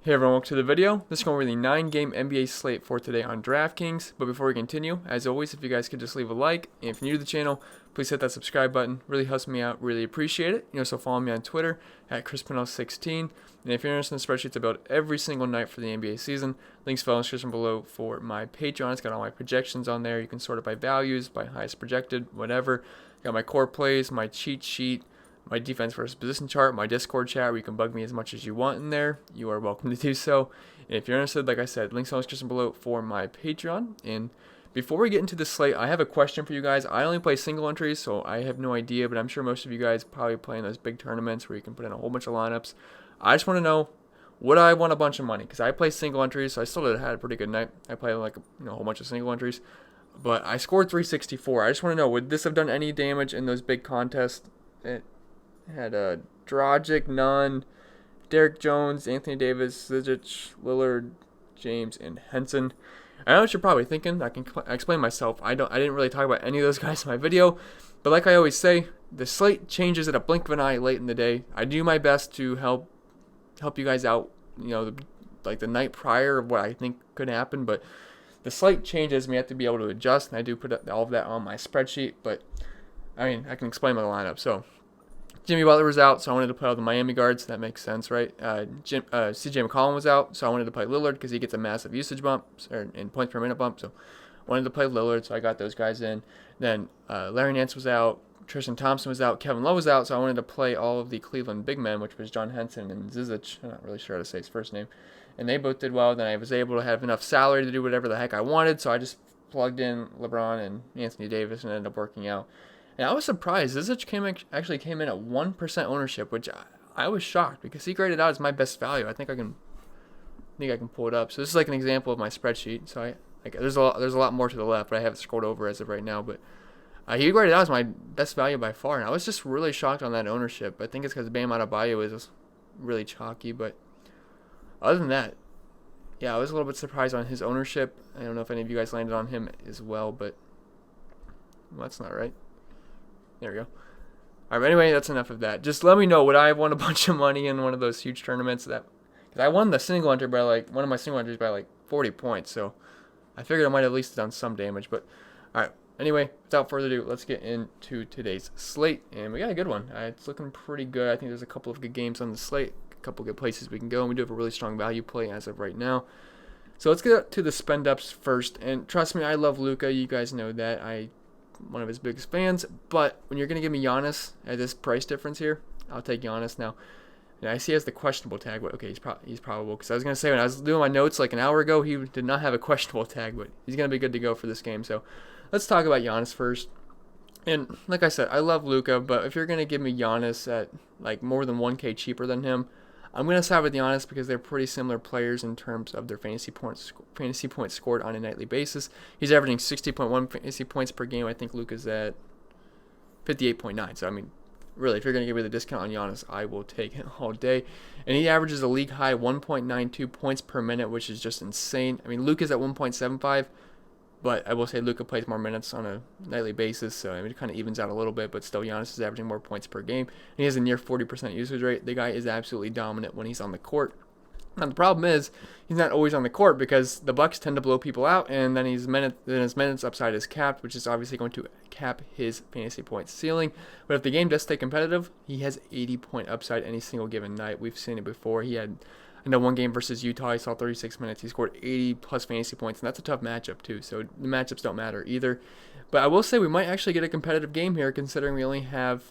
Hey everyone, welcome to the video. This is going to be the 9-game NBA slate for today on Draftkings. But before we continue, as always, if you guys could just leave a like, and if you're new to the channel, please hit that subscribe button. Really helps me out, really appreciate it. You can also follow me on Twitter at Pennell16. And if you're interested in spreadsheets about every single night for the NBA season, links follow in the description below for my Patreon. It's got all my projections on there. You can sort it by values, by highest projected, whatever. Got my core plays, my cheat sheet, my defense versus position chart, my Discord chat where you can bug me as much as you want in there. You are welcome to do so. And if you're interested, like I said, links in the description below for my Patreon. And before we get into the slate, I have a question for you guys. I only play single entries, so I have no idea, but I'm sure most of you guys probably play in those big tournaments where you can put in a whole bunch of lineups. I just want to know, would I want a bunch of money? Because I play single entries, so I still had a pretty good night. I play like a whole bunch of single entries, but I scored 364. I just want to know, would this have done any damage in those big contests? It had Dragic, Nunn, Derek Jones, Anthony Davis, Zizic, Lillard, James, and Henson. I know what you're probably thinking. I can explain myself. I didn't really talk about any of those guys in my video, but like I always say, the slate changes at a blink of an eye late in the day. I do my best to help you guys out. Like the night prior of what I think could happen, but the slate changes. We have to be able to adjust, and I do put all of that on my spreadsheet. But I mean, I can explain my lineup. So Jimmy Butler was out, so I wanted to play all the Miami guards. That makes sense, right? CJ McCollum was out, so I wanted to play Lillard because he gets a massive usage bump and points per minute bump. So I wanted to play Lillard, so I got those guys in. Then Larry Nance was out, Tristan Thompson was out, Kevin Love was out, so I wanted to play all of the Cleveland big men, which was John Henson and Zizic. I'm not really sure how to say his first name. And they both did well. Then I was able to have enough salary to do whatever the heck I wanted, so I just plugged in LeBron and Anthony Davis and ended up working out. And I was surprised. Zizic actually came in at 1% ownership, which I was shocked because he graded out as my best value. I think I can pull it up. So this is like an example of my spreadsheet. So there's a lot more to the left, but I have it scrolled over as of right now. But he graded out as my best value by far, and I was just really shocked on that ownership. I think it's because Bam Adebayo is really chalky, but other than that, yeah, I was a little bit surprised on his ownership. I don't know if any of you guys landed on him as well, but that's not right. There we go. All right, but anyway, that's enough of that. Just let me know, would I have won a bunch of money in one of those huge tournaments? Because I won the single entry by one of my single entries by 40 points, so I figured I might have at least done some damage. But all right, anyway, without further ado, let's get into today's slate, and we got a good one. It's looking pretty good. I think there's a couple of good games on the slate, a couple good places we can go, and we do have a really strong value play as of right now. So let's get to the spend ups first, and trust me, I love Luka. You guys know that. One of his biggest fans, but when you're going to give me Giannis at this price difference here, I'll take Giannis now. And I see he has the questionable tag, but okay, he's probable. Because I was going to say, when I was doing my notes like an hour ago, he did not have a questionable tag, but he's going to be good to go for this game. So let's talk about Giannis first. And like I said, I love Luka, but if you're going to give me Giannis at more than 1K cheaper than him, I'm going to side with Giannis because they're pretty similar players in terms of their fantasy points scored on a nightly basis. He's averaging 60.1 fantasy points per game. I think Luka's at 58.9. So, I mean, really, if you're going to give me the discount on Giannis, I will take it all day. And he averages a league-high 1.92 points per minute, which is just insane. I mean, Luka's at 1.75. But I will say Luka plays more minutes on a nightly basis, so it kind of evens out a little bit. But still, Giannis is averaging more points per game. And he has a near 40% usage rate. The guy is absolutely dominant when he's on the court. Now, the problem is he's not always on the court because the Bucks tend to blow people out, and then his minutes upside is capped, which is obviously going to cap his fantasy points ceiling. But if the game does stay competitive, he has 80-point upside any single given night. We've seen it before. He had one game versus Utah, he saw 36 minutes. He scored 80-plus fantasy points, and that's a tough matchup, too. So the matchups don't matter either. But I will say we might actually get a competitive game here, considering we only have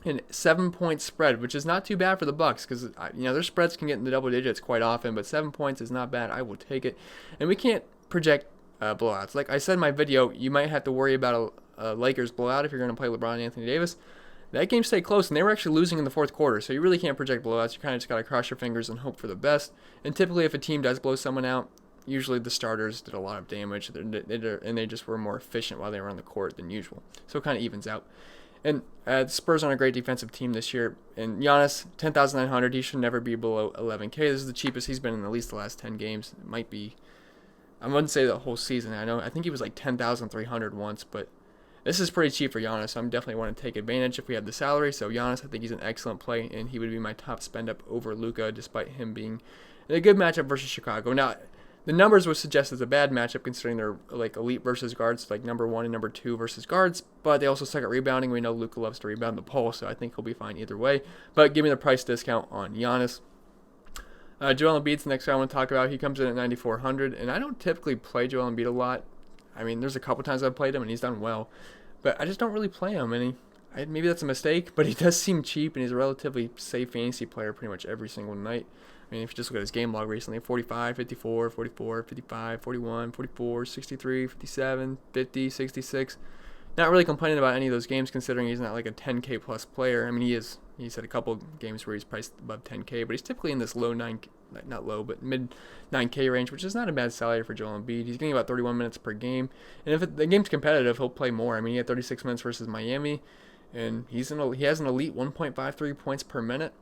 a 7-point spread, which is not too bad for the Bucks, because their spreads can get in the double digits quite often, but 7 points is not bad. I will take it. And we can't project blowouts. Like I said in my video, you might have to worry about a Lakers blowout if you're going to play LeBron and Anthony Davis. That game stayed close, and they were actually losing in the fourth quarter, so you really can't project blowouts. You kind of just got to cross your fingers and hope for the best. And typically, if a team does blow someone out, usually the starters did a lot of damage, and they just were more efficient while they were on the court than usual. So it kind of evens out. And the Spurs are on a great defensive team this year. And Giannis, 10,900, he should never be below 11K. This is the cheapest he's been in at least the last 10 games. It might be, I wouldn't say the whole season. I think he was like 10,300 once, but this is pretty cheap for Giannis, so I'm definitely want to take advantage if we have the salary. So Giannis, I think he's an excellent play, and he would be my top spend up over Luka, despite him being And a good matchup versus Chicago. Now, the numbers would suggest it's a bad matchup considering they're like elite versus guards, like number 1 and number 2 versus guards. But they also suck at rebounding. We know Luka loves to rebound the pole, so I think he'll be fine either way. But give me the price discount on Giannis. Joel Embiid's the next guy I want to talk about. He comes in at 9,400, and I don't typically play Joel Embiid a lot. I mean, there's a couple times I've played him, and he's done well. But I just don't really play him, and maybe that's a mistake, but he does seem cheap, and he's a relatively safe fantasy player pretty much every single night. I mean, if you just look at his game log recently, 45, 54, 44, 55, 41, 44, 63, 57, 50, 66. Not really complaining about any of those games considering he's not like a 10K plus player. I mean, he's had a couple games where he's priced above 10K, but he's typically in this low 9, not low, but mid 9K range, which is not a bad salary for Joel Embiid. He's getting about 31 minutes per game, and if the game's competitive, he'll play more. I mean, he had 36 minutes versus Miami, and he has an elite 1.53 points per minute.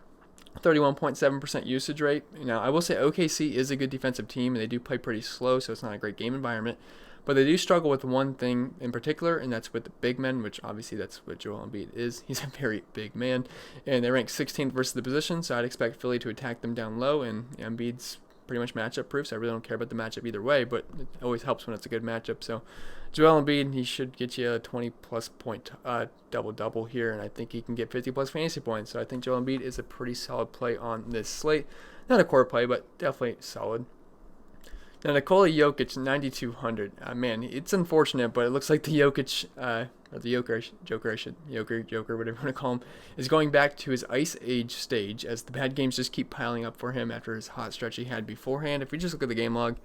31.7% usage rate. Now, I will say OKC is a good defensive team, and they do play pretty slow, so it's not a great game environment. But they do struggle with one thing in particular, and that's with the big men, which obviously that's what Joel Embiid is. He's a very big man, and they rank 16th versus the position, so I'd expect Philly to attack them down low, and Embiid's pretty much matchup proof, so I really don't care about the matchup either way, but it always helps when it's a good matchup. So Joel Embiid, he should get you a 20-plus point double-double here, and I think he can get 50-plus fantasy points. So I think Joel Embiid is a pretty solid play on this slate. Not a core play, but definitely solid. Now, Nikola Jokic, 9,200. Man, it's unfortunate, but it looks like the Joker, whatever you want to call him, is going back to his Ice Age stage as the bad games just keep piling up for him after his hot stretch he had beforehand. If we just look at the game log,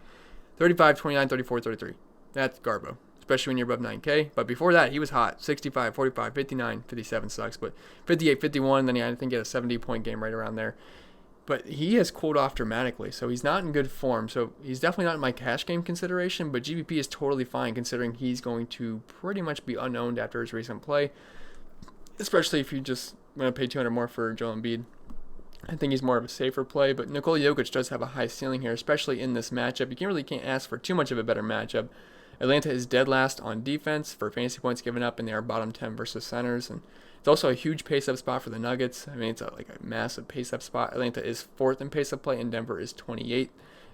35, 29, 34, 33. That's Garbo, especially when you're above 9K. But before that, he was hot. 65, 45, 59, 57 sucks, but 58, 51, then I think he had a 70-point game right around there. But he has cooled off dramatically, so he's not in good form. So he's definitely not in my cash game consideration, but GPP is totally fine considering he's going to pretty much be unowned after his recent play, especially if you just want to pay $200 more for Joel Embiid. I think he's more of a safer play, but Nikola Jokic does have a high ceiling here, especially in this matchup. You can't ask for too much of a better matchup. Atlanta is dead last on defense for fantasy points given up, and they are bottom 10 versus centers, and it's also a huge pace-up spot for the Nuggets. I mean, it's like a massive pace-up spot. Atlanta is 4th in pace-up play, and Denver is 28th.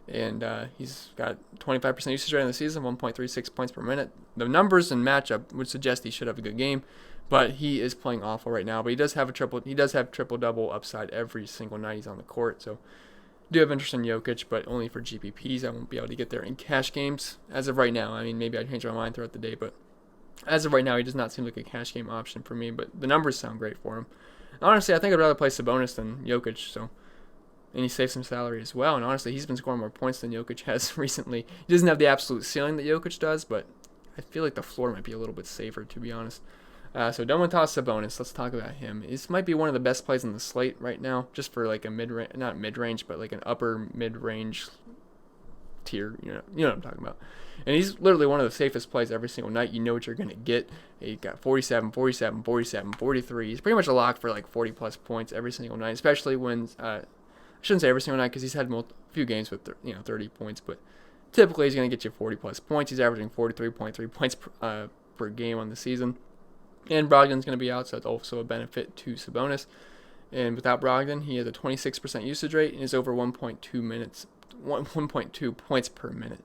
And he's got 25% usage rate in the season, 1.36 points per minute. The numbers and matchup would suggest he should have a good game, but he is playing awful right now. But he does have triple-double upside every single night he's on the court. So I do have interest in Jokic, but only for GPPs. I won't be able to get there in cash games as of right now. I mean, maybe I'd change my mind throughout the day, but as of right now, he does not seem like a cash game option for me, but the numbers sound great for him. Honestly, I think I'd rather play Sabonis than Jokic, so, and he saves some salary as well, and honestly, he's been scoring more points than Jokic has recently. He doesn't have the absolute ceiling that Jokic does, but I feel like the floor might be a little bit safer, to be honest. So Domantas Sabonis, let's talk about him. This might be one of the best plays on the slate right now, just for like a not mid-range, but like an upper mid-range tier, you know what I'm talking about. And he's literally one of the safest plays every single night. You know what you're going to get. He got 47, 47, 47, 43. He's pretty much a lock for like 40-plus points every single night, especially when, I shouldn't say every single night because he's had a few games with 30 points, but typically he's going to get you 40-plus points. He's averaging 43.3 points per game on the season. And Brogdon's going to be out, so that's also a benefit to Sabonis. And without Brogdon, he has a 26% usage rate and is over 1.2 points per minute.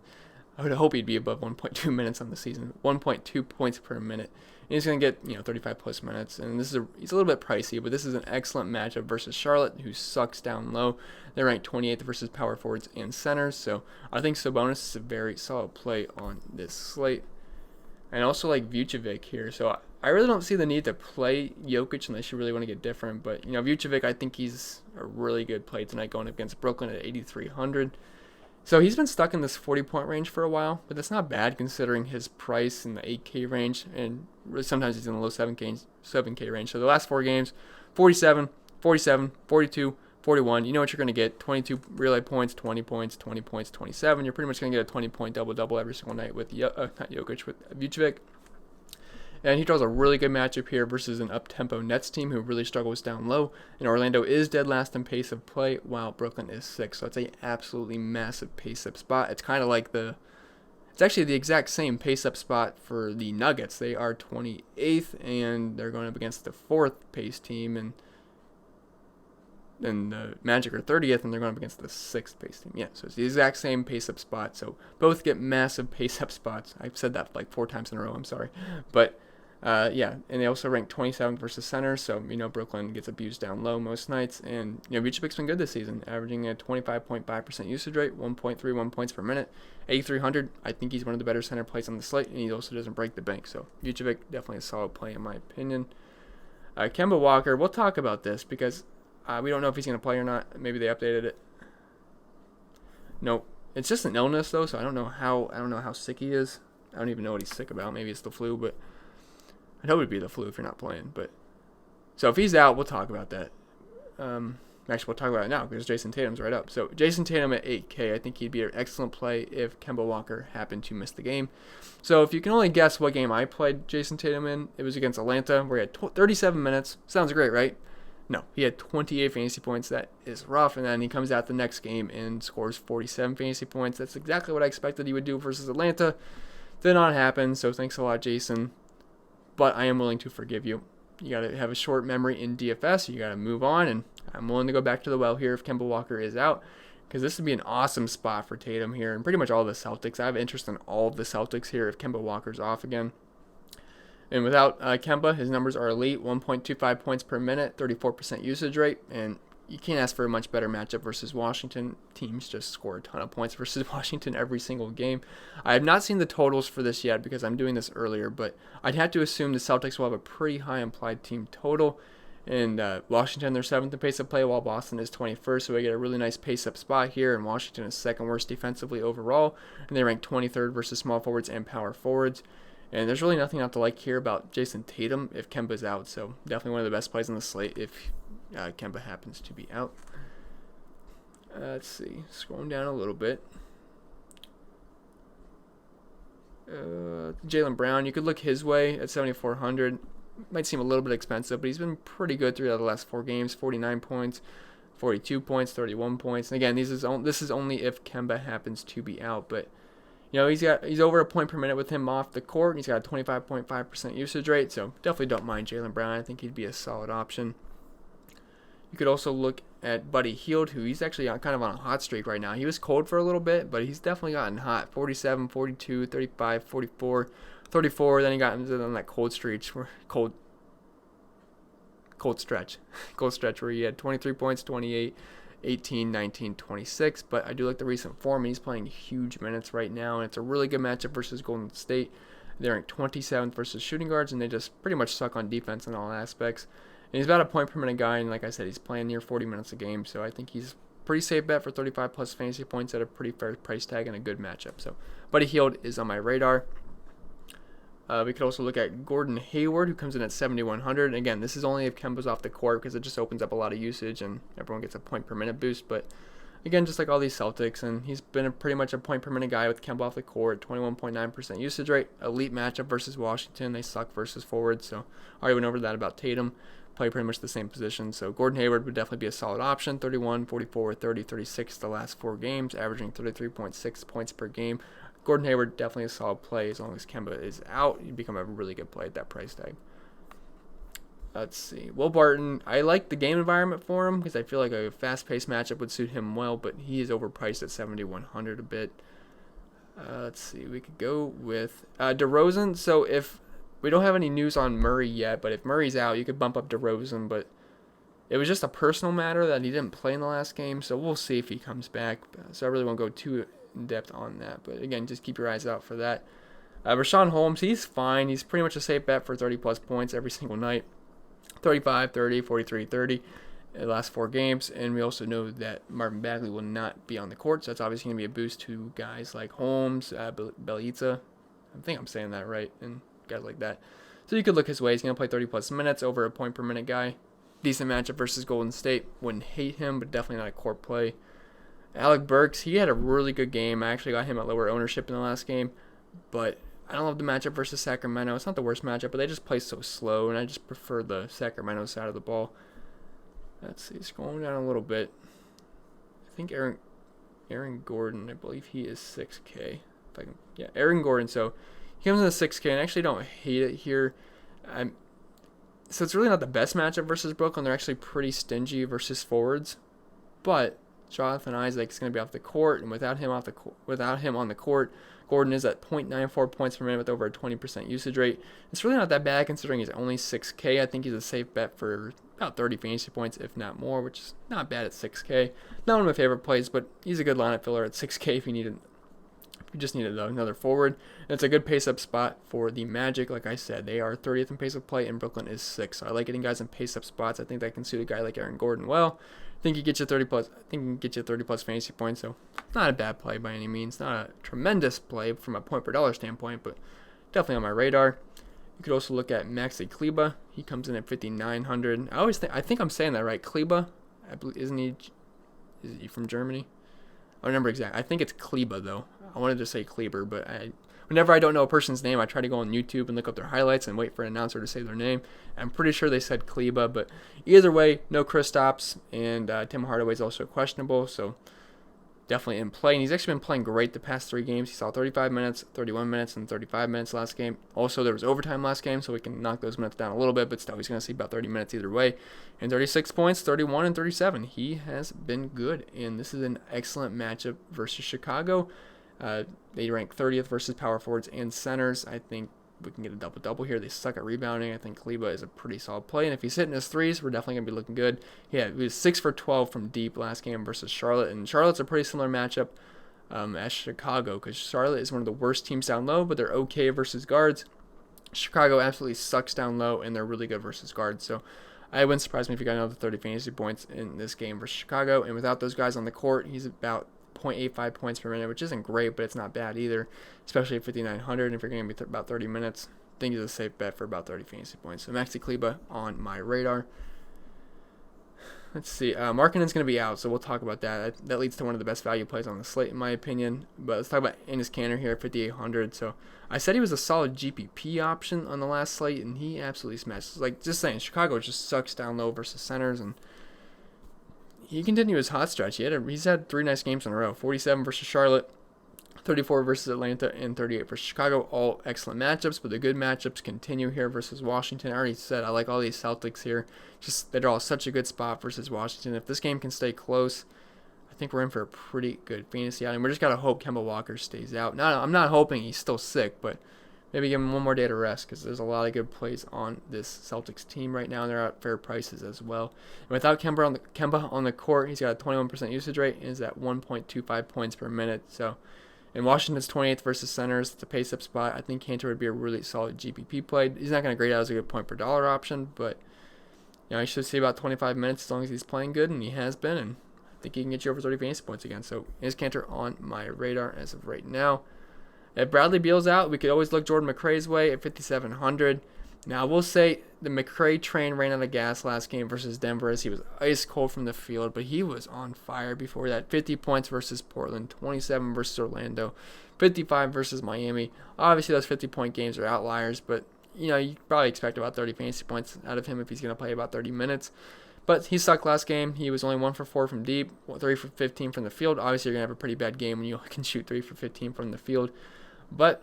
I would hope he'd be above 1.2 minutes on the season. 1.2 points per minute. And he's going to get 35-plus minutes. And he's a little bit pricey, but this is an excellent matchup versus Charlotte, who sucks down low. They're ranked 28th versus power forwards and centers. So I think Sabonis is a very solid play on this slate. And also like Vucevic here. So I really don't see the need to play Jokic unless you really want to get different. But, Vucevic, I think he's a really good play tonight going up against Brooklyn at 8,300. So he's been stuck in this 40-point range for a while, but that's not bad considering his price in the 8K range, and really sometimes he's in the low 7K range. So the last 4 games, 47, 47, 42, 41. You know what you're going to get. 22 relay points, 20 points, 20 points, 27. You're pretty much going to get a 20-point double-double every single night with not Jokic, with Vucevic. And he draws a really good matchup here versus an up-tempo Nets team who really struggles down low. And Orlando is dead last in pace of play, while Brooklyn is 6th. So it's an absolutely massive pace-up spot. It's kind of like it's actually the exact same pace-up spot for the Nuggets. They are 28th, and they're going up against the 4th pace team. And and the Magic are 30th, and they're going up against the 6th pace team. Yeah, so it's the exact same pace up spot. So both get massive pace up spots. I've said that like 4 times in a row. I'm sorry, but yeah, and they also rank 27th versus center. So Brooklyn gets abused down low most nights, and Vucevic's been good this season, averaging a 25.5% usage rate, 1.31 points per minute, 8,300. I think he's one of the better center plays on the slate, and he also doesn't break the bank. So Vucevic definitely a solid play in my opinion. Kemba Walker, we'll talk about this because we don't know if he's going to play or not. Maybe they updated it. Nope. It's just an illness though, so I don't know how sick he is. I don't even know what he's sick about. Maybe it's the flu, but I'd hope it'd be the flu if you're not playing. But so if he's out, we'll talk about that. Actually, we'll talk about it now because Jason Tatum's right up. So Jason Tatum at 8K, I think he'd be an excellent play if Kemba Walker happened to miss the game. So if you can only guess what game I played Jason Tatum in, it was against Atlanta where he had 37 minutes. Sounds great, right? No, he had 28 fantasy points. That is rough. And then he comes out the next game and scores 47 fantasy points. That's exactly what I expected he would do versus Atlanta. Did not happen, so thanks a lot, Jason. But I am willing to forgive you. You got to have a short memory in DFS. You got to move on, and I'm willing to go back to the well here if Kemba Walker is out, because this would be an awesome spot for Tatum here and pretty much all the Celtics. I have interest in all of the Celtics here if Kemba Walker's off again. And without Kemba, his numbers are elite, 1.25 points per minute, 34% usage rate, and you can't ask for a much better matchup versus Washington. Teams just score a ton of points versus Washington every single game. I have not seen the totals for this yet because I'm doing this earlier, but I'd have to assume the Celtics will have a pretty high implied team total. And Washington, they're 7th in pace of play, while Boston is 21st, so we get a really nice pace-up spot here. And Washington is 2nd worst defensively overall, and they rank 23rd versus small forwards and power forwards. And there's really nothing not to like here about Jason Tatum if Kemba's out, so definitely one of the best plays on the slate if Kemba happens to be out. Let's see, scrolling down a little bit. Jaylen Brown, you could look his way at 7,400. Might seem a little bit expensive, but he's been pretty good throughout the last 4 games. 49 points, 42 points, 31 points. And again, this is only if Kemba happens to be out, but he's over a point per minute with him off the court, and he's got a 25.5% usage rate, so definitely don't mind Jaylen Brown. I think he'd be a solid option. You could also look at Buddy Hield, who he's actually kind of on a hot streak right now. He was cold for a little bit, but he's definitely gotten hot. 47, 42, 35, 44, 34. Then he got into that cold stretch where he had 23 points, 28, 18, 19, 26. But I do like the recent form. He's playing huge minutes right now, and it's a really good matchup versus Golden State. They're ranked 27th versus shooting guards, and they just pretty much suck on defense in all aspects. And he's about a point per minute guy, and like I said, he's playing near 40 minutes a game, so I think he's a pretty safe bet for 35 plus fantasy points at a pretty fair price tag and a good matchup. So Buddy Hield is on my radar. We could also look at Gordon Hayward, who comes in at 7,100. And again, this is only if Kemba's off the court because it just opens up a lot of usage and everyone gets a point per minute boost. But again, just like all these Celtics, and he's been pretty much a point per minute guy with Kemba off the court, 21.9% usage rate. Elite matchup versus Washington. They suck versus forwards, so I already went over that about Tatum. Play pretty much the same position. So Gordon Hayward would definitely be a solid option. 31, 44, 30, 36 the last 4 games, averaging 33.6 points per game. Gordon Hayward definitely a solid play as long as Kemba is out. He'd become a really good play at that price tag. Let's see. Will Barton, I like the game environment for him because I feel like a fast-paced matchup would suit him well, but he is overpriced at 7,100 a bit. Let's see. We could go with DeRozan. So if we don't have any news on Murray yet, but if Murray's out, you could bump up DeRozan, but it was just a personal matter that he didn't play in the last game, so we'll see if he comes back. So I really won't go too in-depth on that, but again, just keep your eyes out for that. Rashawn Holmes, he's fine. He's pretty much a safe bet for 30-plus points every single night. 35, 30, 43, 30 in the last 4 games, and we also know that Marvin Bagley will not be on the court, so that's obviously going to be a boost to guys like Holmes, Bjelica. I think I'm saying that right, and guys like that. So you could look his way. He's going to play 30-plus minutes, over a point per minute guy. Decent matchup versus Golden State. Wouldn't hate him, but definitely not a court play. Alec Burks, he had a really good game. I actually got him at lower ownership in the last game, but I don't love the matchup versus Sacramento. It's not the worst matchup, but they just play so slow, and I just prefer the Sacramento side of the ball. Let's see, scrolling down a little bit. I think Aaron Gordon, I believe he is 6K. Aaron Gordon. So he comes in the 6K, and I actually don't hate it here. So it's really not the best matchup versus Brooklyn. They're actually pretty stingy versus forwards. But Jonathan Isaac is going to be off the court, and without him on the court, Gordon is at 0.94 points per minute with over a 20% usage rate. It's really not that bad considering he's only 6K. I think he's a safe bet for about 30 fantasy points, if not more, which is not bad at 6K. Not one of my favorite plays, but he's a good lineup filler at 6K if you just need another forward. And it's a good pace-up spot for the Magic. Like I said, they are 30th in pace-up play, and Brooklyn is 6th. So I like getting guys in pace-up spots. I think that can suit a guy like Aaron Gordon well. I think he can get you 30 plus fantasy points. So not a bad play by any means. Not a tremendous play from a point per dollar standpoint, but definitely on my radar. You could also look at Maxi Kleber. He comes in at 5,900. I think I'm saying that right. Kleber, I believe, is he from Germany? I don't remember exactly. I think it's Kleber though. I wanted to say Kleber, but whenever I don't know a person's name, I try to go on YouTube and look up their highlights and wait for an announcer to say their name. I'm pretty sure they said Kleber, but either way, no Kristaps, and Tim Hardaway is also questionable, so definitely in play. And he's actually been playing great the past 3 games. He saw 35 minutes, 31 minutes, and 35 minutes last game. Also, there was overtime last game, so we can knock those minutes down a little bit, but still, he's going to see about 30 minutes either way. And 36 points, 31 and 37. He has been good, and this is an excellent matchup versus Chicago. They rank 30th versus power forwards and centers. I think we can get a double-double here. They suck at rebounding. I think Kleber is a pretty solid play. And if he's hitting his threes, we're definitely going to be looking good. Yeah, he was 6 for 12 from deep last game versus Charlotte. And Charlotte's a pretty similar matchup as Chicago because Charlotte is one of the worst teams down low, but they're okay versus guards. Chicago absolutely sucks down low, and they're really good versus guards. So I wouldn't surprise me if he got another 30 fantasy points in this game versus Chicago. And without those guys on the court, he's about 0.85 points per minute, which isn't great, but it's not bad either, especially at 5,900. If you're going to be about 30 minutes, I think he's a safe bet for about 30 fantasy points. So Maxi Kleber on my radar. Let's see. Markkanen's going to be out, so we'll talk about that. That leads to one of the best value plays on the slate, in my opinion. But let's talk about Enes Kanter here at 5,800. So I said he was a solid GPP option on the last slate, and he absolutely smashed. Like, just saying, Chicago just sucks down low versus centers, and he continued his hot stretch. He's had 3 nice games in a row. 47 versus Charlotte, 34 versus Atlanta, and 38 versus Chicago. All excellent matchups, but the good matchups continue here versus Washington. I already said I like all these Celtics here. Just they're all such a good spot versus Washington. If this game can stay close, I think we're in for a pretty good fantasy outing. We just got to hope Kemba Walker stays out. I'm not hoping he's still sick, but maybe give him one more day to rest because there's a lot of good plays on this Celtics team right now, and they're at fair prices as well. And without Kemba on the court, he's got a 21% usage rate and is at 1.25 points per minute. So, and Washington's 28th versus centers. It's a pace-up spot. I think Kanter would be a really solid GPP play. He's not going to grade out as a good point per dollar option, but he should see about 25 minutes as long as he's playing good, and he has been, and I think he can get you over 30 fantasy points again. So, is Kanter on my radar as of right now? If Bradley Beal's out, we could always look Jordan McRae's way at 5,700. Now, I will say the McRae train ran out of gas last game versus Denver as he was ice cold from the field, but he was on fire before that. 50 points versus Portland, 27 versus Orlando, 55 versus Miami. Obviously, those 50-point games are outliers, but you probably expect about 30 fantasy points out of him if he's going to play about 30 minutes. But he sucked last game. He was only 1 for 4 from deep, 3 for 15 from the field. Obviously, you're going to have a pretty bad game when you can shoot 3 for 15 from the field. But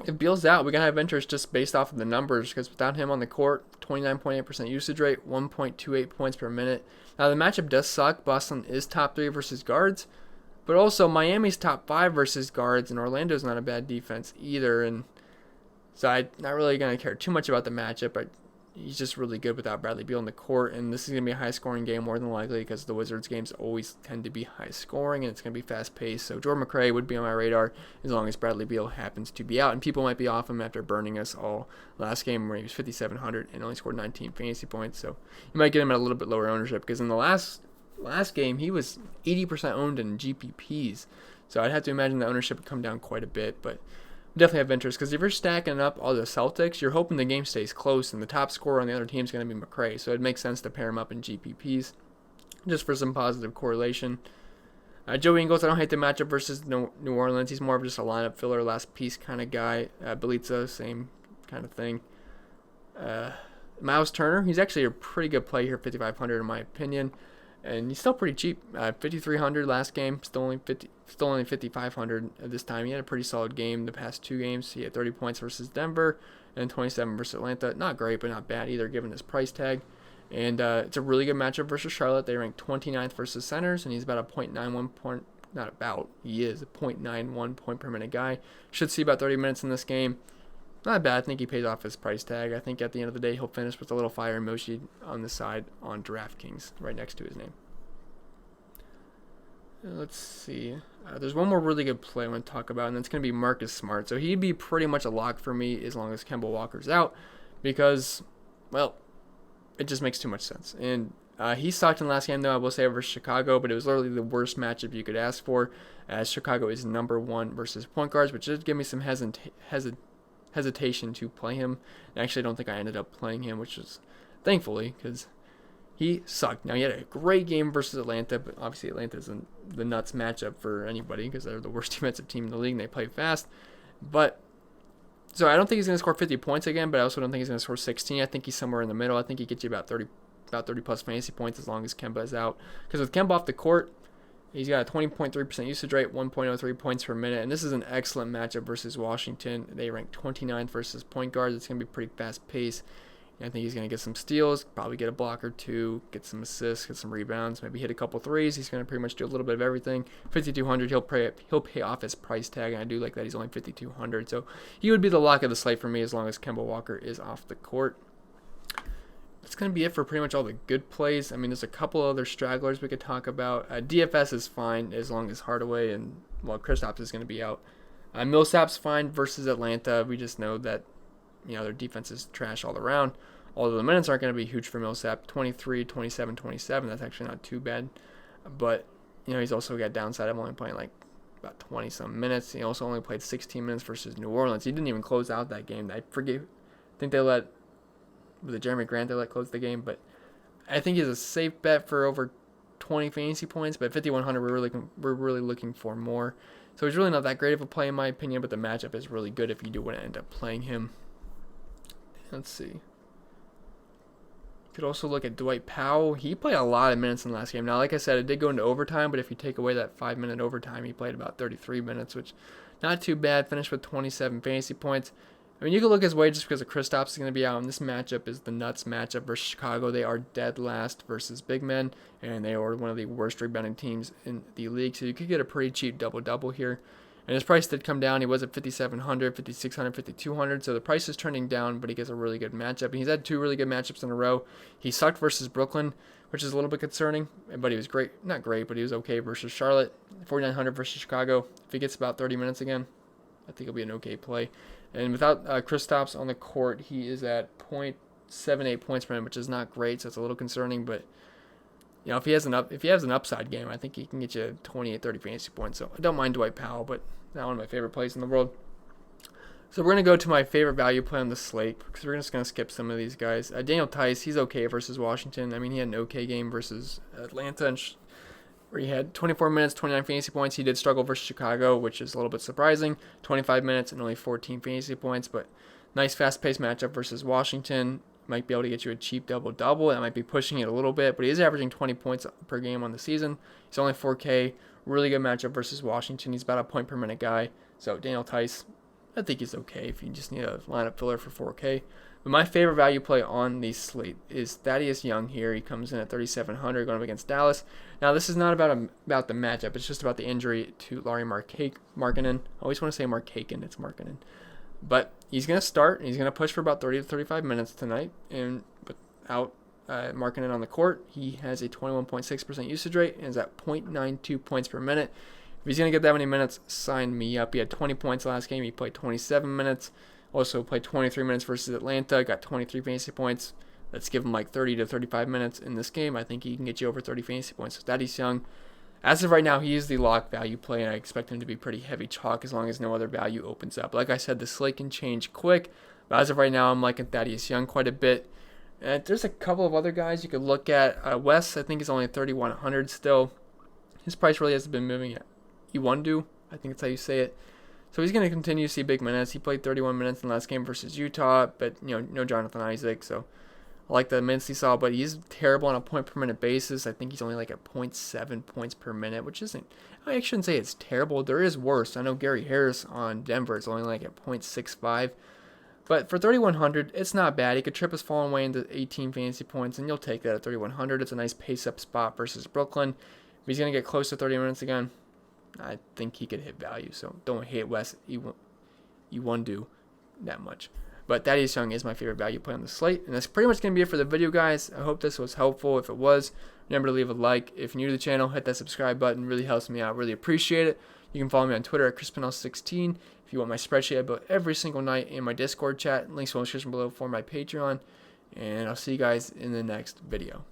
if Beal's out, we're going to have interest just based off of the numbers because without him on the court, 29.8% usage rate, 1.28 points per minute. Now, the matchup does suck. Boston is top 3 versus guards, but also Miami's top 5 versus guards, and Orlando's not a bad defense either. And so I'm not really going to care too much about the matchup, but he's just really good without Bradley Beal on the court, and this is going to be a high-scoring game more than likely because the Wizards games always tend to be high-scoring, and it's going to be fast-paced. So Jordan McRae would be on my radar as long as Bradley Beal happens to be out, and people might be off him after burning us all last game where he was 5,700 and only scored 19 fantasy points. So you might get him at a little bit lower ownership because in the last game he was 80% owned in GPPs. So I'd have to imagine the ownership would come down quite a bit, but definitely have interest because if you're stacking up all the Celtics, you're hoping the game stays close and the top scorer on the other team is going to be McRae. So it makes sense to pair him up in GPPs just for some positive correlation. Joey Ingles, I don't hate the matchup versus New Orleans. He's more of just a lineup filler, last piece kind of guy. Belitza, same kind of thing. Miles Turner, he's actually a pretty good play here, 5,500 in my opinion. and he's still pretty cheap. 5,300 last game, still only 5,500 this time. He had a pretty solid game the past 2 games. He had 30 points versus Denver and 27 versus Atlanta. Not great, but not bad either, given his price tag. And it's a really good matchup versus Charlotte. They ranked 29th versus centers, and he's about a .91 point. Not about. He is a .91 point per minute guy. Should see about 30 minutes in this game. Not bad. I think he pays off his price tag. I think at the end of the day, he'll finish with a little fire emoji on the side on DraftKings, right next to his name. Let's see. There's one more really good play I want to talk about, and that's going to be Marcus Smart. So he'd be pretty much a lock for me as long as Kemba Walker's out, because, well, it just makes too much sense. And he sucked in the last game, though, I will say, versus Chicago, but it was literally the worst matchup you could ask for, as Chicago is #1 versus point guards, which did give me some hesitation to play him. And actually, I don't think I ended up playing him, which is thankfully, because he sucked. Now, he had a great game versus Atlanta, but obviously Atlanta isn't the nuts matchup for anybody because they're the worst defensive team in the league and they play fast. But so I don't think he's going to score 50 points again, but I also don't think he's going to score 16. I think he's somewhere in the middle. I think he gets you about 30 plus fantasy points as long as Kemba is out. Because with Kemba off the court, he's got a 20.3% usage rate, 1.03 points per minute, and this is an excellent matchup versus Washington. They rank 29th versus point guards. It's going to be pretty fast paced. I think he's going to get some steals, probably get a block or two, get some assists, get some rebounds, maybe hit a couple threes. He's going to pretty much do a little bit of everything. 5,200, he'll pay off his price tag, and I do like that he's only 5,200. So he would be the lock of the slate for me as long as Kemba Walker is off the court. That's going to be it for pretty much all the good plays. I mean, there's a couple other stragglers we could talk about. DFS is fine as long as Hardaway and, well, Kristaps is going to be out. Millsap's fine versus Atlanta. We just know that, their defense is trash all around. Although the minutes aren't going to be huge for Millsap. 23, 27, 27. That's actually not too bad. But, he's also got downside. I'm only playing like about 20-some minutes. He also only played 16 minutes versus New Orleans. He didn't even close out that game. I think they let, was it Jeremy Grant they let close the game? But I think he's a safe bet for over 20 fantasy points. But 5,100, we're really looking for more. So he's really not that great of a play in my opinion. But the matchup is really good if you do want to end up playing him. Let's see. You could also look at Dwight Powell. He played a lot of minutes in the last game. Now, like I said, it did go into overtime, but if you take away that 5-minute overtime, he played about 33 minutes, which not too bad. Finished with 27 fantasy points. I mean, you could look his way just because of Kristaps is going to be out, and this matchup is the nuts matchup versus Chicago. They are dead last versus big men, and they are one of the worst rebounding teams in the league, so you could get a pretty cheap double-double here. And his price did come down. He was at 5,700, 5,600, 5,200. So the price is turning down, but he gets a really good matchup. And he's had 2 really good matchups in a row. He sucked versus Brooklyn, which is a little bit concerning. But he was great. Not great, but he was okay versus Charlotte. 4,900 versus Chicago. If he gets about 30 minutes again, I think it'll be an okay play. And without Kristaps on the court, he is at 0.78 points per minute, which is not great. So it's a little concerning. But if he has an upside game, I think he can get you 28, 30 fantasy points. So I don't mind Dwight Powell, but not one of my favorite plays in the world. So we're going to go to my favorite value play on the slate because we're just going to skip some of these guys. Daniel Tice, he's okay versus Washington. I mean, he had an okay game versus Atlanta where he had 24 minutes, 29 fantasy points. He did struggle versus Chicago, which is a little bit surprising. 25 minutes and only 14 fantasy points, but nice fast-paced matchup versus Washington. Might be able to get you a cheap double-double. That might be pushing it a little bit, but he is averaging 20 points per game on the season. He's only 4K. Really good matchup versus Washington. He's about a point per minute guy. So Daniel Tice, I think he's okay if you just need a lineup filler for 4K. But my favorite value play on the slate is Thaddeus Young here. He comes in at 3,700 going up against Dallas. Now, this is not about the matchup. It's just about the injury to Lauri Markkanen. I always want to say Markkanen. It's Markkanen. But he's going to start, and he's going to push for about 30 to 35 minutes tonight. And without Markkanen on the court, he has a 21.6% usage rate and is at 0.92 points per minute. If he's going to get that many minutes, sign me up. He had 20 points last game. He played 27 minutes. Also played 23 minutes versus Atlanta. Got 23 fantasy points. Let's give him like 30 to 35 minutes in this game. I think he can get you over 30 fantasy points. So Thaddeus Young, as of right now, he is the lock value play, and I expect him to be pretty heavy chalk as long as no other value opens up. Like I said, the slate can change quick, but as of right now, I'm liking Thaddeus Young quite a bit. And there's a couple of other guys you could look at. Wes, I think, is only 3,100 still. His price really hasn't been moving yet. Iwundu, I think that's how you say it. So he's going to continue to see big minutes. He played 31 minutes in the last game versus Utah, but no Jonathan Isaac. So I like the minutes he saw, but he's terrible on a point per minute basis. I think he's only like at 0.7 points per minute, which isn't, I shouldn't say it's terrible. There is worse. I know Gary Harris on Denver is only like at 0.65. But for 3,100, it's not bad. He could trip his falling way into 18 fantasy points, and you'll take that at 3,100. It's a nice pace-up spot versus Brooklyn. If he's going to get close to 30 minutes again, I think he could hit value. So don't hate Wes. You won't do that much. But Thaddeus Young is my favorite value play on the slate. And that's pretty much going to be it for the video, guys. I hope this was helpful. If it was, remember to leave a like. If you're new to the channel, hit that subscribe button. It really helps me out. Really appreciate it. You can follow me on Twitter at Pennell16. If you want my spreadsheet I build every single night in my Discord chat, links will be in the description below for my Patreon. And I'll see you guys in the next video.